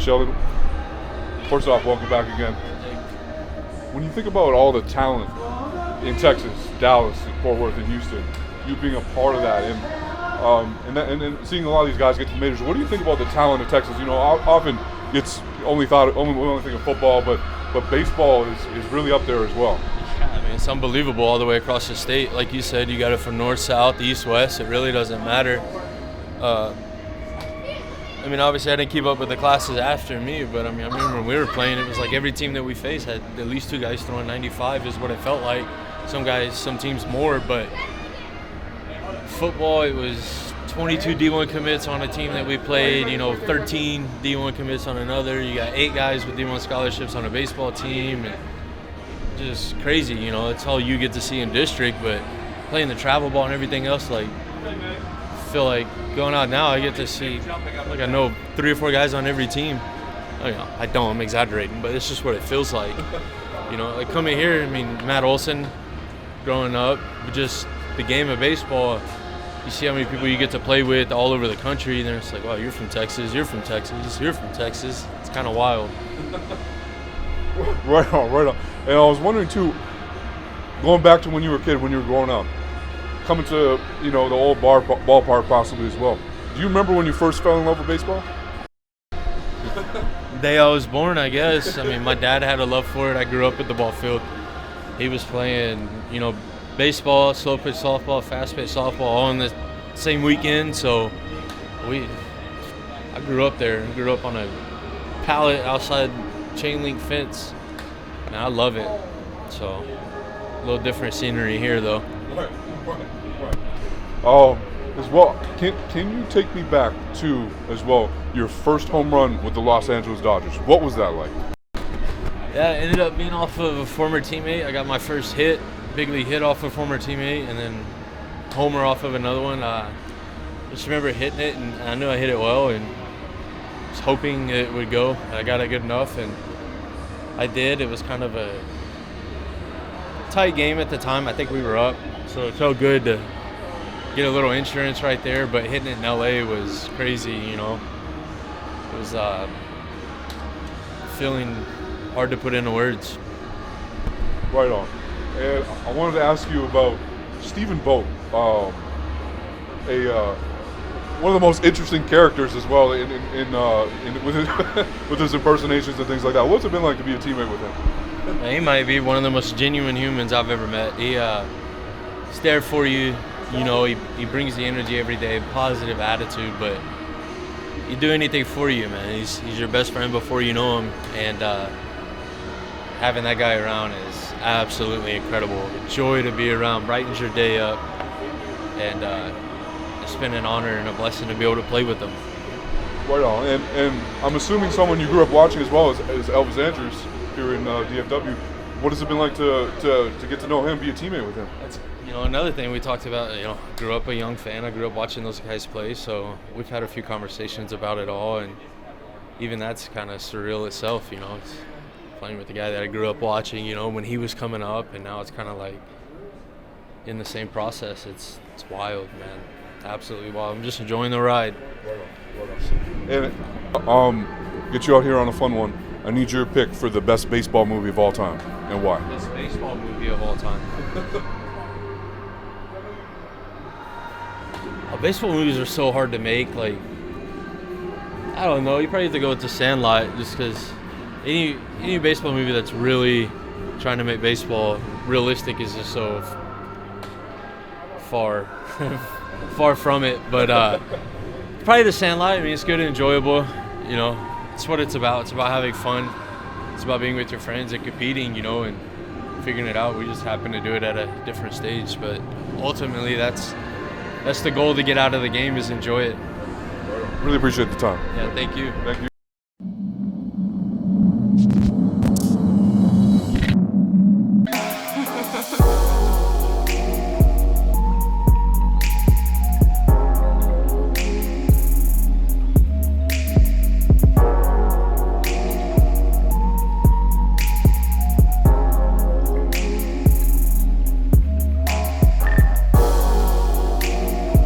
Sheldon, first off, welcome back again. When you think about all the talent in Texas, Dallas, and Fort Worth, and Houston, you being a part of that, and seeing a lot of these guys get to the majors, what do you think about the talent of Texas? You know, often it's only think of football, but baseball is really up there as well. Yeah, I mean, it's unbelievable all the way across the state. Like you said, you got it from north, south, east, west. It really doesn't matter. I mean, obviously I didn't keep up with the classes after me, but I mean, I remember when we were playing, it was like every team that we faced had at least 2 guys throwing 95 is what it felt like. Some teams more, but football, it was 22 D1 commits on a team that we played, 13 D1 commits on another. You got 8 guys with D1 scholarships on a baseball team. And just crazy, it's all you get to see in district, but playing the travel ball and everything else, like, I feel like going out now, I get to see, like, I know 3 or 4 guys on every team. I don't, I'm exaggerating, but it's just what it feels like. Like coming here, I mean, Matt Olson, growing up, but just the game of baseball, you see how many people you get to play with all over the country, and it's like, wow, you're from Texas, you're from Texas, you're from Texas. It's kind of wild. Right on. And I was wondering, too, going back to when you were a kid, when you were growing up, coming to, the old ballpark possibly as well. Do you remember when you first fell in love with baseball? The day I was born, I guess. I mean, my dad had a love for it. I grew up at the ball field. He was playing, baseball, slow pitch softball, fast pitch softball, all in the same weekend. So I grew up there. I grew up on a pallet outside chain link fence, and I love it. So a little different scenery here, though. Right. As well, can you take me back to, as well, your first home run with the Los Angeles Dodgers? What was that like? Yeah, it ended up being off of a former teammate. I got my first hit, big league hit off of a former teammate, and then homer off of another one. Just remember hitting it, and I knew I hit it well, and was hoping it would go. I got it good enough, and I did. It was kind of a tight game at the time. I think we were up, so it felt good to get a little insurance right there, but hitting it in LA was crazy, It was feeling hard to put into words. Right on. And I wanted to ask you about Stephen Vogt, one of the most interesting characters as well with his impersonations and things like that. What's it been like to be a teammate with him? He might be one of the most genuine humans I've ever met. He's there for you. He brings the energy every day, positive attitude, but he'd do anything for you, man. He's your best friend before you know him, and having that guy around is absolutely incredible. A joy to be around, brightens your day up, and it's been an honor and a blessing to be able to play with him. Right on. And I'm assuming someone you grew up watching as well as Elvis Andrus here in DFW. What has it been like to get to know him, be a teammate with him? That's, another thing we talked about, grew up a young fan. I grew up watching those guys play, so we've had a few conversations about it all, and even that's kind of surreal itself, It's playing with the guy that I grew up watching, when he was coming up, and now it's kind of like in the same process. It's wild, man. Absolutely wild. I'm just enjoying the ride. And get you out here on a fun one. I need your pick for the best baseball movie of all time, and why? Best baseball movie of all time. Baseball movies are so hard to make. Like, I don't know. You probably have to go with The Sandlot, just because any baseball movie that's really trying to make baseball realistic is just so far from it. But probably The Sandlot. I mean, it's good and enjoyable. It's what it's about. It's about having fun. It's about being with your friends and competing, and figuring it out. We just happen to do it at a different stage, but ultimately that's the goal to get out of the game, is enjoy it. Really appreciate the time. Yeah, thank you. Thank you.